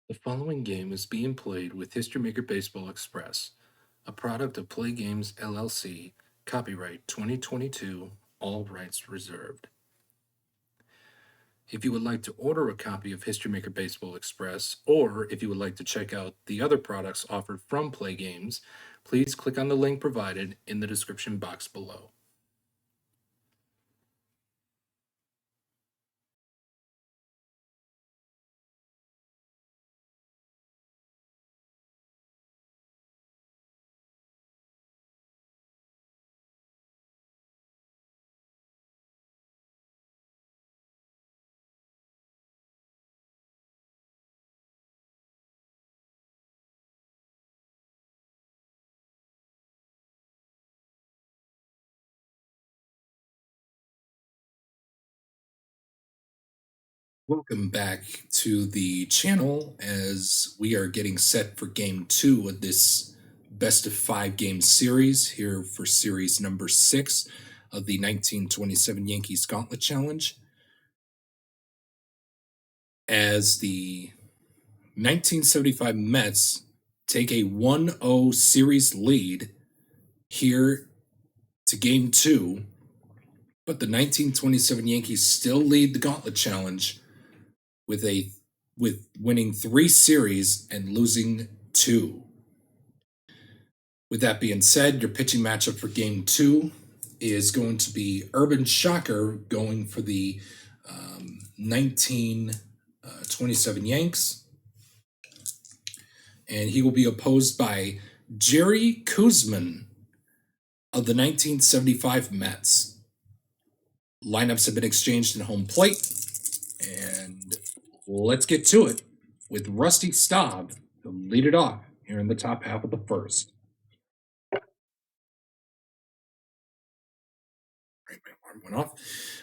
The following game is being played with History Maker Baseball Express, a product of Play Games LLC, copyright 2022, all rights reserved. If you would like to order a copy of History Maker Baseball Express, or if you would like to check out the other products offered from Play Games, please click on the link provided in the description box below. Welcome back to the channel as we are getting set for game 2 of this best of 5 game series here for series number 6 of the 1927 Yankees Gauntlet Challenge. As the 1975 Mets take a 1-0 series lead here to game 2, but the 1927 Yankees still lead the Gauntlet Challenge with winning 3 series and losing 2. With that being said, your pitching matchup for game 2 is going to be Urban Shocker going for the 1927 Yanks. And he will be opposed by Jerry Kuzman of the 1975 Mets. Lineups have been exchanged in home plate. And let's get to it with Rusty Staub to lead it off here in the top half of the first. Right, my alarm went off.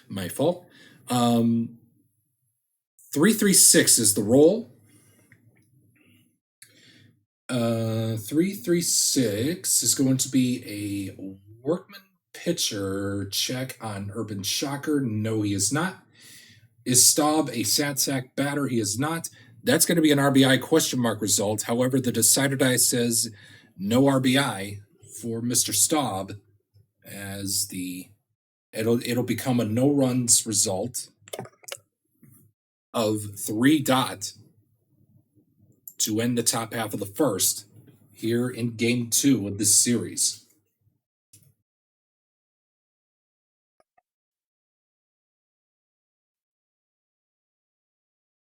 My fault. 3-3-6 is the roll. 3-3-6 is going to be a workman pitcher check on Urban Shocker. No, he is not. Is Staub a sad sack batter? He is not. That's going to be an RBI question mark result. However, the decider die says no RBI for Mr. Staub, as it'll become a no runs result of 3 to end the top half of the first here in game 2 of this series.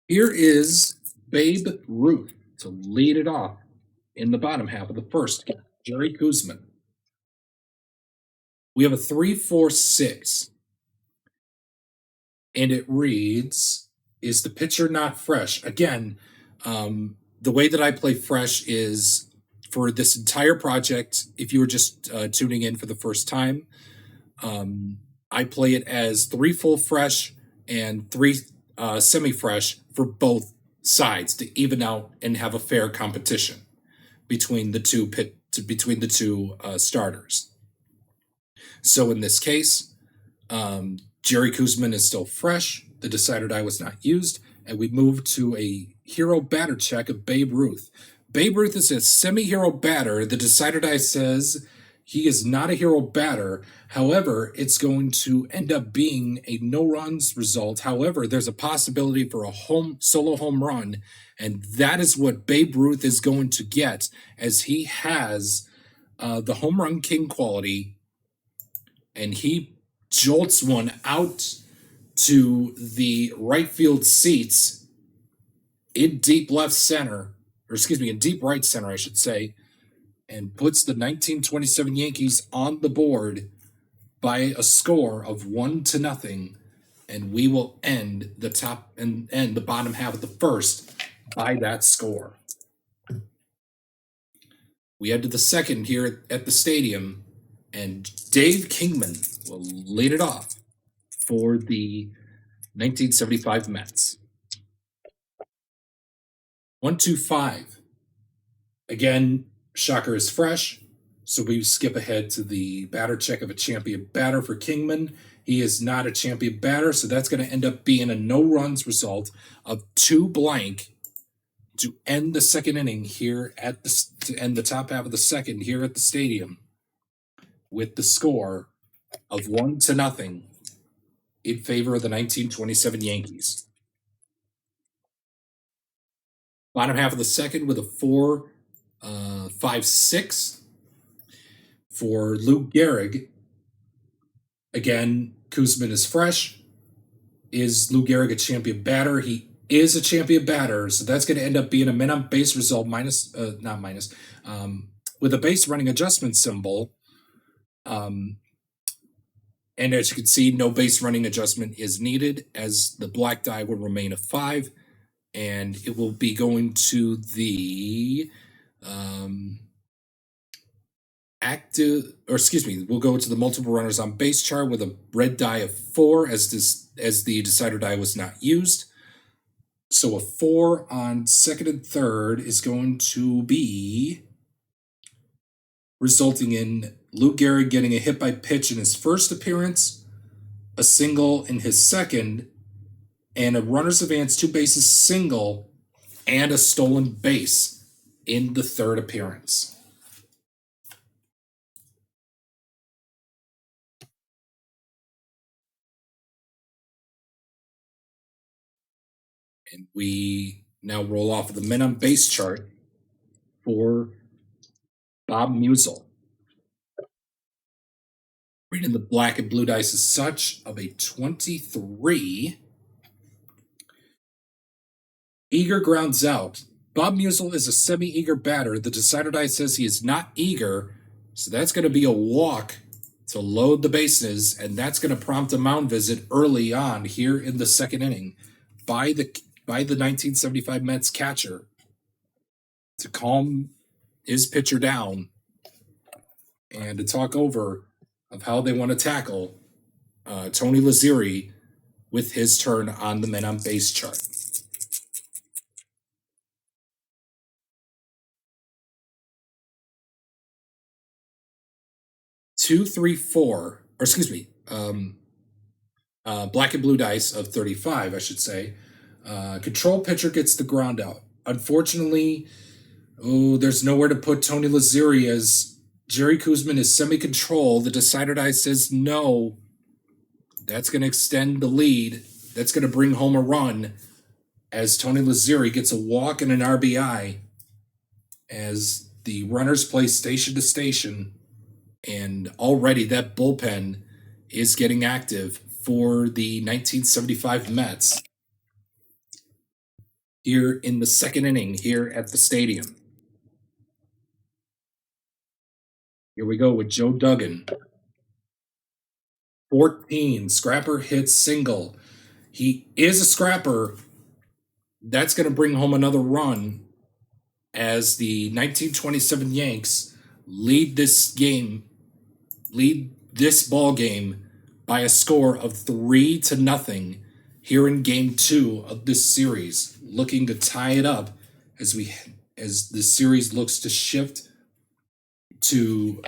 Here is Babe Ruth to lead it off in the bottom half of the first. Jerry Kuzman. We have a 3-4-6. And it reads, is the pitcher not fresh? Again, the way that I play fresh is for this entire project, if you were just tuning in for the first time, I play it as 3 full fresh and 3 semi-fresh for both sides to even out and have a fair competition between the two starters. So in this case, Jerry Kuzman is still fresh. The decider die was not used, and we move to a hero batter check of Babe Ruth. Babe Ruth is a semi-hero batter. The decider die says he is not a hero batter. However, it's going to end up being a no-runs result. However, there's a possibility for a solo home run, and that is what Babe Ruth is going to get, as he has the home run king quality, and he jolts one out to the right field seats in deep left center, or excuse me, in deep right center, I should say, and puts the 1927 Yankees on the board by a score of 1-0, and we will end the top and end the bottom half of the first by that score. We head to the second here at the stadium, and Dave Kingman will lead it off for the 1975 Mets. 1-2-5. Again, Shocker is fresh, so we skip ahead to the batter check of a champion batter for Kingman. He is not a champion batter, so that's going to end up being a no runs result of 2 blank to end the second inning here at to end the top half of the second here at the stadium with the score of 1-0 in favor of the 1927 Yankees. Bottom half of the second with a 4-5-6 for Lou Gehrig. Again, Koosman is fresh. Is Lou Gehrig a champion batter? He is a champion batter, so that's going to end up being a men on base result with a base running adjustment symbol. And as you can see, no base running adjustment is needed, as the black die will remain a 5, and it will be going to the we'll go to the multiple runners on base chart with a red die of 4, as the decider die was not used. So a 4 on second and third is going to be resulting in Lou Gehrig getting a hit by pitch in his first appearance, a single in his second, and a runner's advance 2 bases single and a stolen base in the third appearance. And we now roll off of the men on base chart for Bob Musial. Reading the black and blue dice as such of a 23. Eager grounds out. Bob Musial is a semi-eager batter. The decider die says he is not eager, so that's going to be a walk to load the bases, and that's going to prompt a mound visit early on here in the second inning by the 1975 Mets catcher to calm his pitcher down and to talk over of how they want to tackle Tony Lazzeri with his turn on the men on base chart. Black and blue dice of 35, I should say. Control pitcher gets the ground out. Unfortunately, there's nowhere to put Tony Lazzeri, as Jerry Koosman is semi-control. The decider die says no. That's going to extend the lead. That's going to bring home a run, as Tony Lazzeri gets a walk and an RBI, as the runners play station to station, and already that bullpen is getting active for the 1975 Mets here in the second inning here at the stadium. Here we go with Joe Duggan. 14, scrapper hits single. He is a scrapper. That's going to bring home another run, as the 1927 Yanks lead this ball game by a score of 3-0 here in Game 2 of this series, looking to tie it up as the series looks to shift to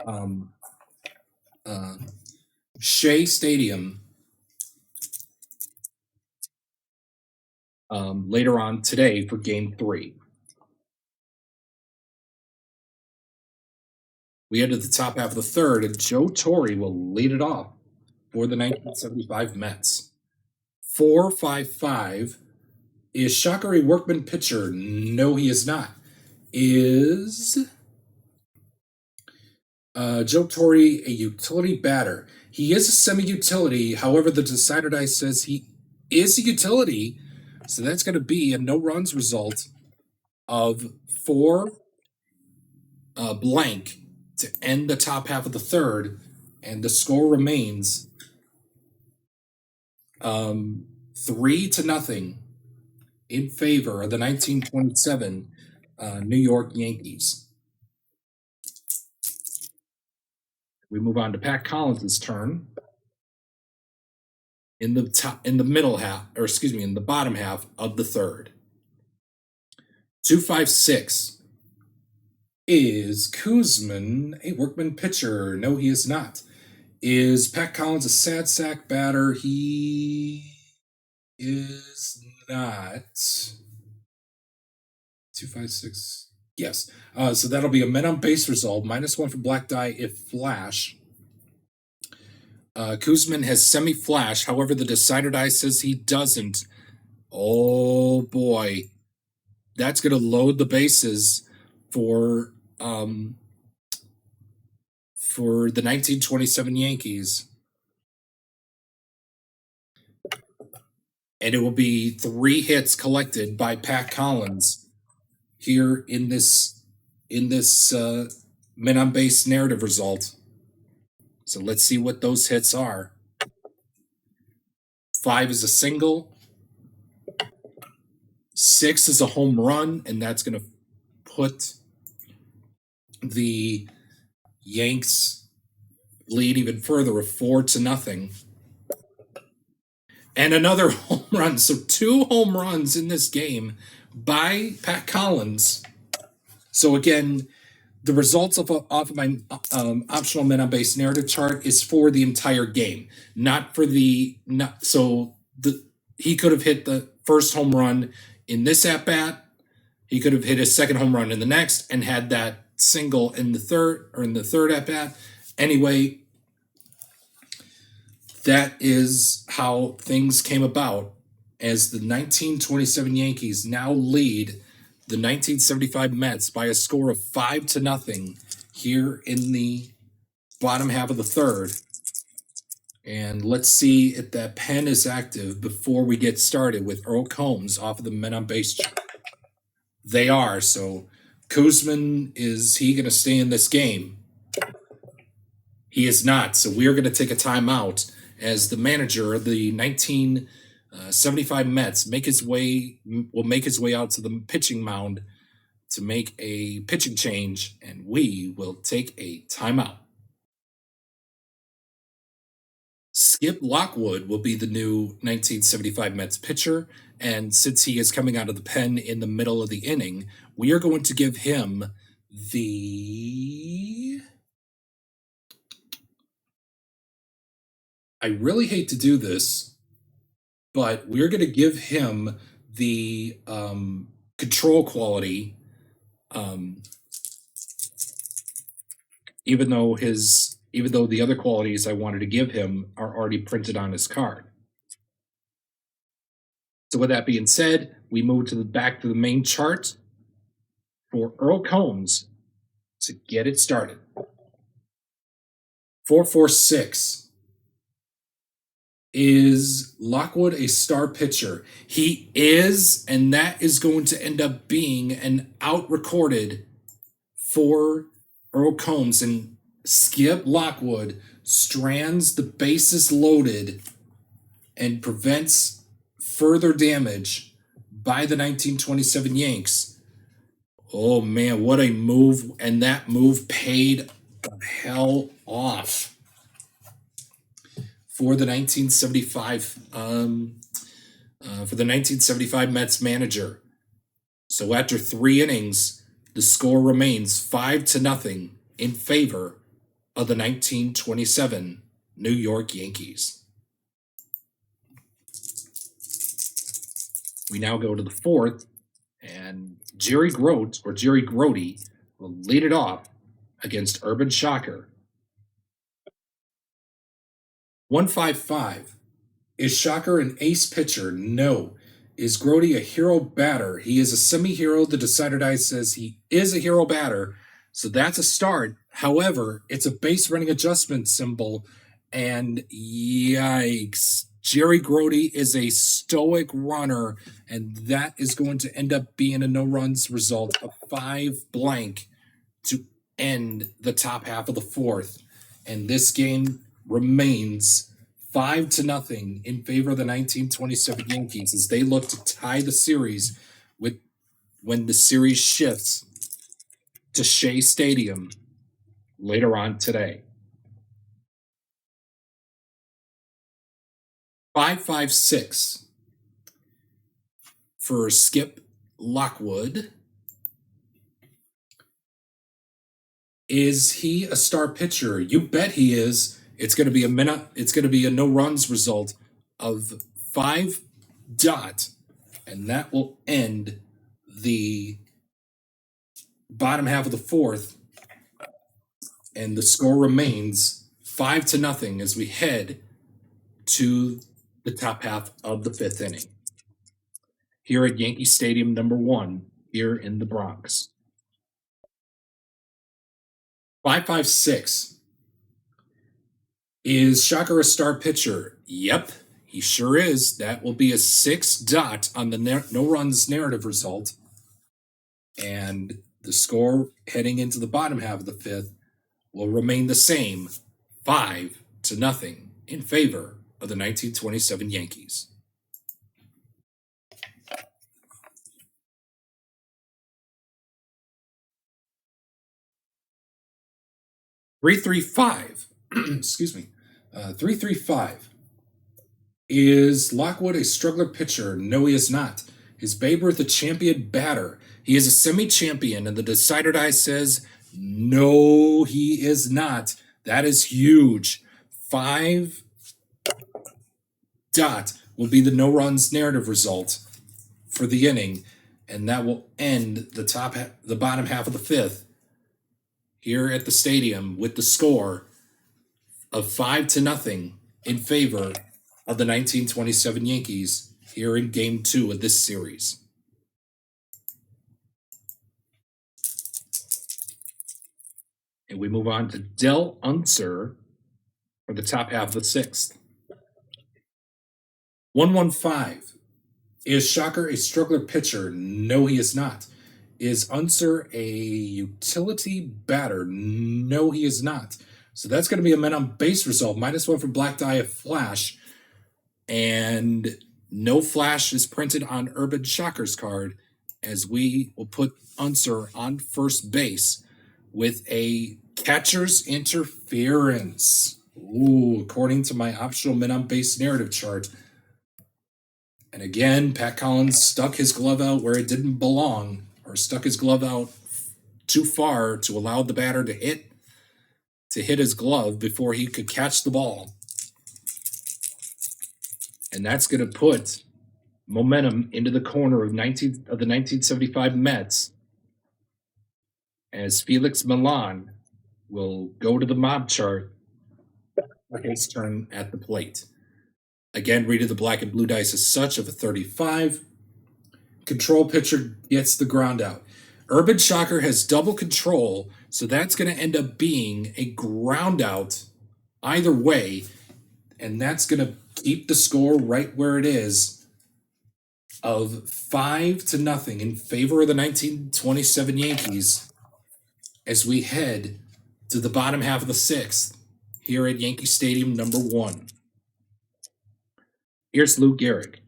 Shea Stadium later on today for Game 3. We head to the top half of the third, and Joe Torre will lead it off for the 1975 Mets. 4-5-5. Is Shocker a workman pitcher? No, he is not. Is Joe Torre a utility batter? He is a semi-utility. However, the decider die says he is a utility, so that's going to be a no-runs result of 4 blank to end the top half of the third, and the score remains 3-0 in favor of the 1927 New York Yankees. We move on to Pat Collins' turn in the bottom half of the third. 2-5-6. Is Koosman a workman pitcher? No, he is not. Is Pat Collins a sad sack batter? He is not. 256. Yes. So that'll be a men on base result, -1 for black die if flash. Kuzman has semi-flash. However, the decider die says he doesn't. Oh boy, that's going to load the bases for the 1927 Yankees, and it will be 3 hits collected by Pat Collins here in this men on base narrative result. So let's see what those hits are. 5 is a single. 6 is a home run, and that's going to put the Yanks lead even further of 4-0. And another home run. So 2 home runs in this game by Pat Collins. So again, the results off of my optional men on base narrative chart is for the entire game, not for the he could have hit the first home run in this at bat. He could have hit his second home run in the next and had that single in the third at bat. Anyway, that is how things came about as the 1927 Yankees now lead the 1975 Mets by a score of 5-0 here in the bottom half of the third. And let's see if that pen is active before we get started with Earl Combs off of the men on base chart. They are. So Kuzman, is he going to stay in this game? He is not. So we're going to take a timeout as the manager of the 1975 Mets will make his way out to the pitching mound to make a pitching change, and we will take a timeout. Skip Lockwood will be the new 1975 Mets pitcher, and since he is coming out of the pen in the middle of the inning, we are going to give him I really hate to do this, but we're going to give him the control quality, even though the other qualities I wanted to give him are already printed on his card. So with that being said, we move back to the main chart for Earl Combs to get it started. 446. Is Lockwood a star pitcher? He is, and that is going to end up being an out recorded for Earl Combs. And Skip Lockwood strands the bases loaded and prevents further damage by the 1927 Yanks. Oh man, what a move. And that move paid the hell off for the 1975 Mets manager. So after 3 innings, the score remains 5-0 in favor of the 1927 New York Yankees. We now go to the 4th, and Jerry Grote will lead it off against Urban Shocker. 155. Is Shocker an ace pitcher? No. Is Grote a hero batter? He is a semi-hero. The decider die says he is a hero batter, so that's a start. However, it's a base running adjustment symbol, and yikes. Jerry Grote is a stoic runner, and that is going to end up being a no-runs result of 5-blank to end the top half of the 4th. And this game remains 5-0 in favor of the 1927 Yankees as they look to tie the series when the series shifts to Shea Stadium later on today. 556 for Skip Lockwood. Is he a star pitcher? You bet he is. It's going to be a no-runs result of 5 and that will end the bottom half of the fourth, and the score remains 5-0 as we head to the top half of the fifth inning here at Yankee Stadium #1 here in the Bronx. 556. Is Shocker a star pitcher? Yep, he sure is. That will be a 6 dot on the no runs narrative result. And the score heading into the bottom half of the fifth will remain the same, 5-0 in favor of the 1927 Yankees. .335. Excuse me. 335. Is Lockwood a struggler pitcher? No, he is not. Is Babe Ruth a champion batter? He is a semi-champion, and the Decider Die says, no, he is not. That is huge. 5 dot will be the no runs narrative result for the inning, and that will end the bottom half of the fifth here at the stadium with the score of 5-0 in favor of the 1927 Yankees here in Game 2 of this series. And we move on to Del Unser for the top half of the sixth. 115. Is Shocker a struggler pitcher? No, he is not. Is Unser a utility batter? No, he is not. So that's going to be a men on base result. -1 for Black Die of Flash. And no flash is printed on Urban Shocker's card, as we will put Unser on first base with a catcher's interference. Ooh, according to my optional men on base narrative chart. And again, Pat Collins stuck his glove out where it didn't belong, or stuck his glove out too far to allow the batter to hit his glove before he could catch the ball. And that's going to put momentum into the corner of the 1975 Mets, as Felix Milan will go to the mob chart for his turn at the plate. Again, Rita the Black and Blue Dice is such of a 35. Control pitcher gets the ground out. Urban Shocker has double control, so that's going to end up being a ground out either way, and that's going to keep the score right where it is of 5-0 in favor of the 1927 Yankees as we head to the bottom half of the sixth here at Yankee Stadium #1. Here's Lou Gehrig.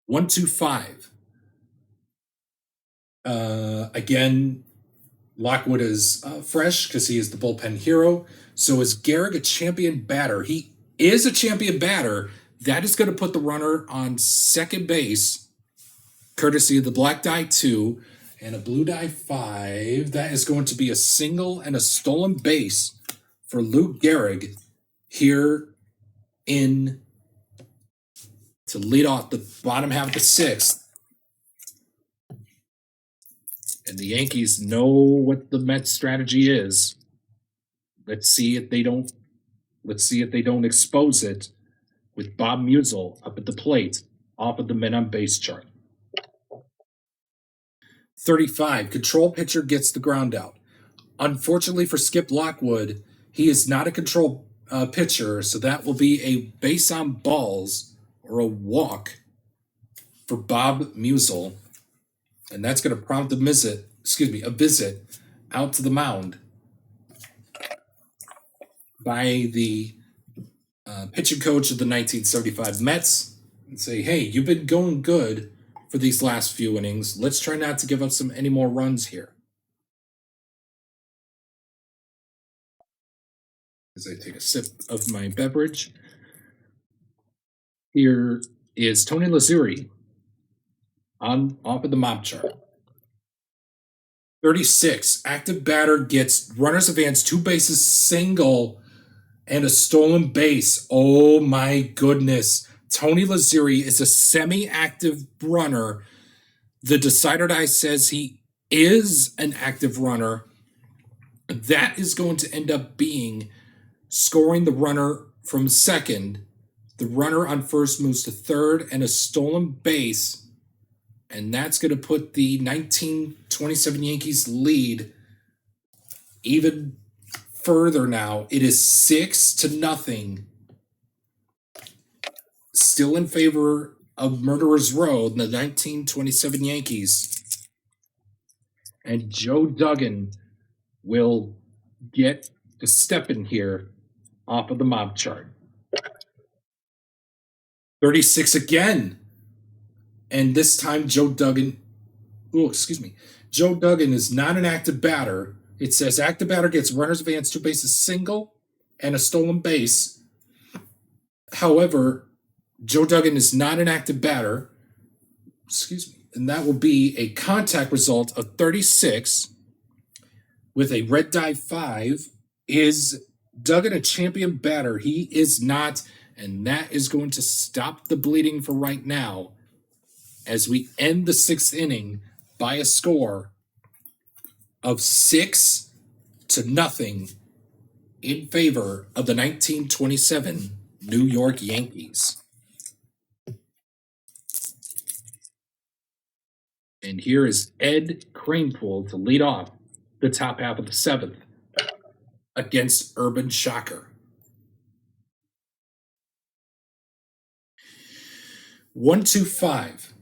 125. Again, Lockwood is fresh because he is the bullpen hero. So is Gehrig a champion batter? He is a champion batter. That is going to put the runner on second base, courtesy of the Black Die 2 and a Blue Die 5. That is going to be a single and a stolen base for Lou Gehrig here in to lead off the bottom half of the sixth. And the Yankees know what the Mets strategy is. Let's see if they don't expose it with Bob Musial up at the plate off of the men on base chart. 35. Control pitcher gets the ground out. Unfortunately for Skip Lockwood, he is not a control pitcher, so that will be a base on balls or a walk for Bob Musial, and that's going to prompt a visit out to the mound by the pitching coach of the 1975 Mets and say, hey, you've been going good for these last few innings. Let's try not to give up any more runs here. As I take a sip of my beverage. Here is Tony Lazzeri off of the mob chart. 36. Active batter gets runners advance, 2 bases, single, and a stolen base. Oh my goodness. Tony Lazzeri is a semi-active runner. The Decider Die says he is an active runner, that is going to end up being scoring the runner from second. The runner on first moves to third and a stolen base. And that's going to put the 1927 Yankees lead even further now. It is 6-0. Still in favor of Murderers Row, the 1927 Yankees. And Joe Duggan will get to step in here off of the mob chart. 36 again. And this time Joe Duggan, Joe Duggan is not an active batter. It says active batter gets runners advance, two bases, single, and a stolen base. However, Joe Duggan is not an active batter. And that will be a contact result of 36 with a red die 5. Is Duggan a champion batter? He is not, and that is going to stop the bleeding for right now as we end the 6th inning by a score of 6-0 in favor of the 1927 New York Yankees. And here is Ed Kranepool to lead off the top half of the 7th against Urban Shocker. 1-2-5.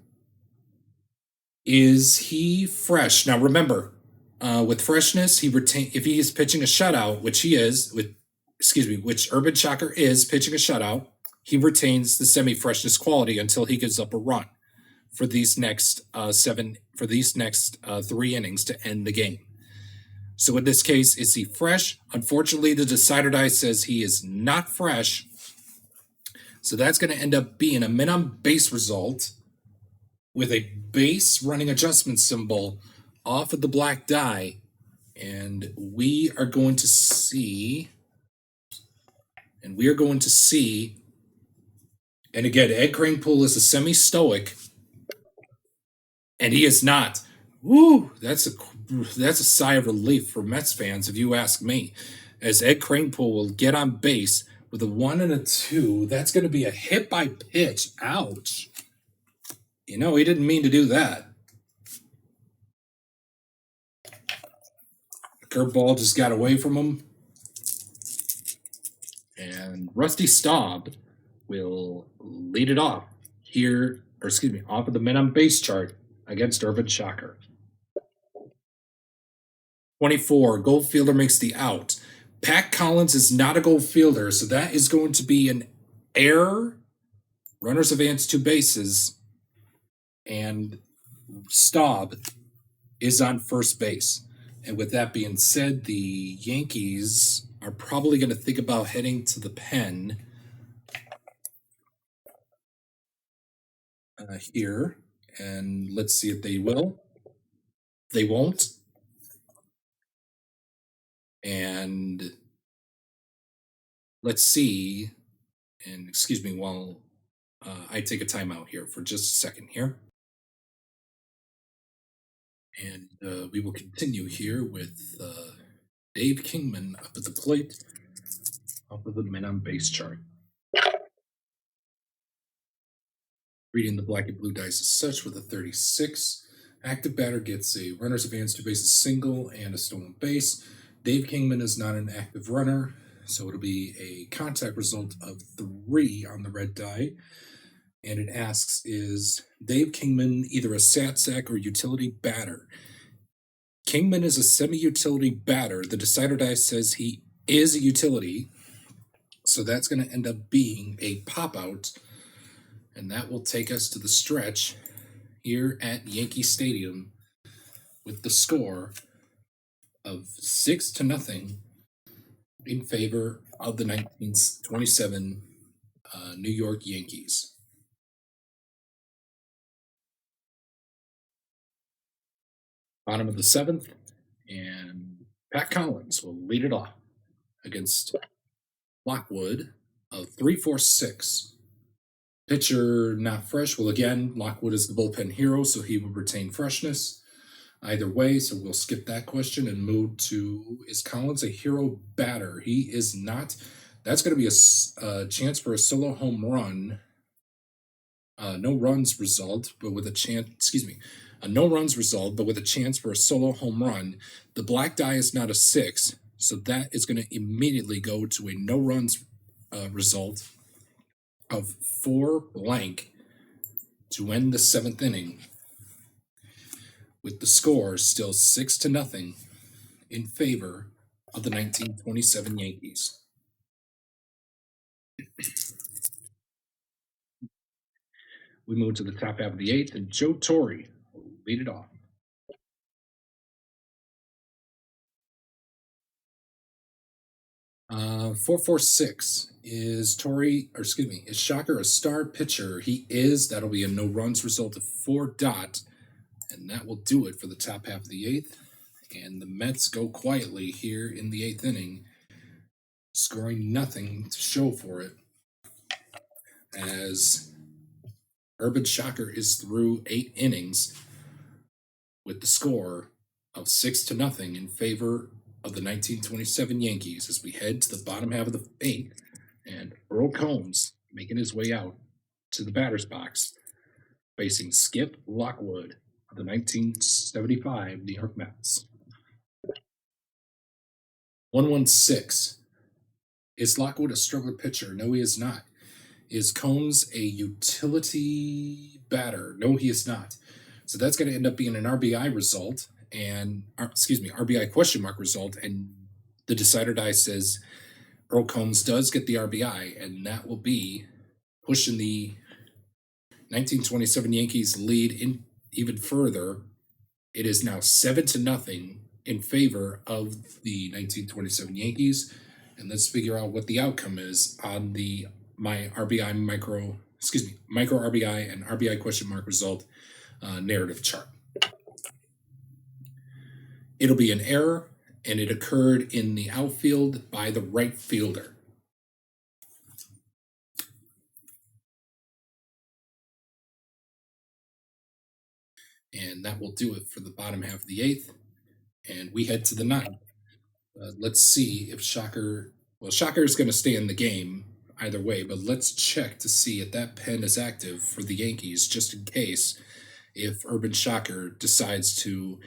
Is he fresh? Now remember, with freshness, if he is pitching a shutout, which he is, which Urban Shocker is pitching a shutout, he retains the semi-freshness quality until he gives up a run for these next 3 innings to end the game. So in this case, is he fresh? Unfortunately, the decider die says he is not fresh. So that's going to end up being a men on base result with a base running adjustment symbol off of the black die. And we are going to see, and again, Ed Kranepool is a semi-stoic, and he is not. Woo! That's a sigh of relief for Mets fans, if you ask me, as Ed Kranepool will get on base with a 1 and a 2. That's going to be a hit by pitch. Ouch. He didn't mean to do that. The curveball just got away from him. And Rusty Staub will lead it off here, off of the men on base chart against Urban Shocker. 24, Goldfielder makes the out. Pat Collins is not a Goldfielder, so that is going to be an error. Runners advance 2 bases, and Staub is on first base. And with that being said, the Yankees are probably going to think about heading to the pen here. And let's see if they will. They won't. And let's see. And excuse me while I take a timeout here for just a second here. And we will continue here with Dave Kingman up at the plate, up of the men on base chart. Reading the black and blue dice as such with a 36. Active batter gets a runner's advance, 2 bases, single, and a stolen base. Dave Kingman is not an active runner, so it'll be a contact result of 3 on the red die. And it asks, is Dave Kingman either a sat sack or utility batter? Kingman is a semi-utility batter. The decider die says he is a utility, so that's going to end up being a pop-out, and that will take us to the stretch here at Yankee Stadium with the score of 6-0 in favor of the 1927 New York Yankees. Bottom of the 7th, and Pat Collins will lead it off against Lockwood of 3-4-6. Pitcher not fresh. Well, again, Lockwood is the bullpen hero, so he will retain freshness. either way, so we'll skip that question and move to, is Collins a hero batter? He is not. That's going to be a chance for a solo home run. No runs result, but with a chance, excuse me, a no runs result, but with a chance for a solo home run. The black die is not a 6, so that is going to immediately go to a no runs result of 4 blank to end the 7th inning, with the score still 6-0 in favor of the 1927 Yankees. We move to the top half of the 8th, and Joe Torre will lead it off. Uh, 446 is is Shocker a star pitcher? He is. That'll be a no runs result of 4 dot, and that will do it for the top half of the 8th. And the Mets go quietly here in the 8th inning, scoring nothing to show for it, as Urban Shocker is through 8 innings with the score of 6-0 in favor of the 1927 Yankees as we head to the bottom half of the 8th, and Earl Combs making his way out to the batter's box, facing Skip Lockwood of the 1975 New York Mets. 116. Is Lockwood a struggler pitcher? No, he is not. Is Combs a utility batter? No, he is not. So that's going to end up being an RBI result, and RBI question mark result, and the decider die says Earl Combs does get the RBI, and that will be pushing the 1927 Yankees lead in even further. It is now 7-0 in favor of the 1927 Yankees, and let's figure out what the outcome is on the micro RBI and RBI question mark result narrative chart. It'll be an error, and it occurred in the outfield by the right fielder. And that will do it for the bottom half of the 8th, and we head to the 9th. Let's see if Shocker is going to stay in the game either way, but let's check to see if that pen is active for the Yankees, just in case if Urban Shocker decides to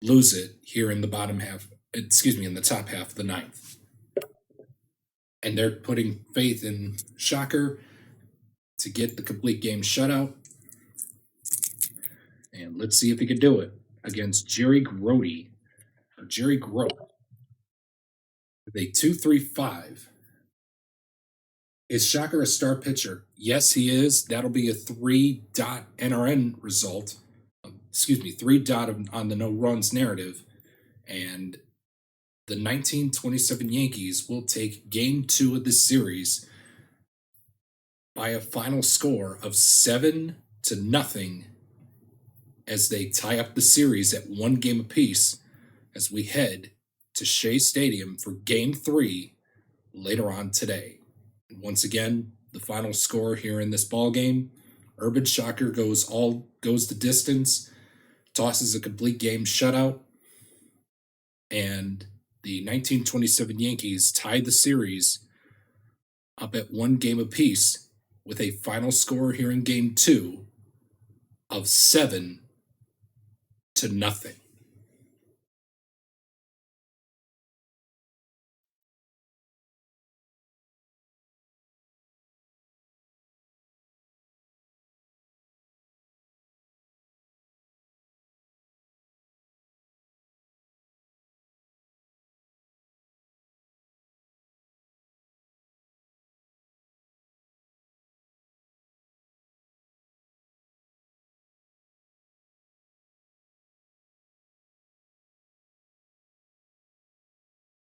lose it here in the in the top half of the 9th. And they're putting faith in Shocker to get the complete game shutout. And let's see if he can do it against Jerry Grote. With a 2.35. Is Shocker a star pitcher? Yes, he is. That'll be a 3 dot NRN result. 3 dot on the no runs narrative. And the 1927 Yankees will take game 2 of this series by a final score of 7-0 as they tie up the series at 1 game apiece as we head to Shea Stadium for game 3 later on today. And once again, the final score here in this ball game, Urban Shocker goes the distance, tosses a complete game shutout, and the 1927 Yankees tied the series up at 1 game apiece with a final score here in game 2 of 7-0.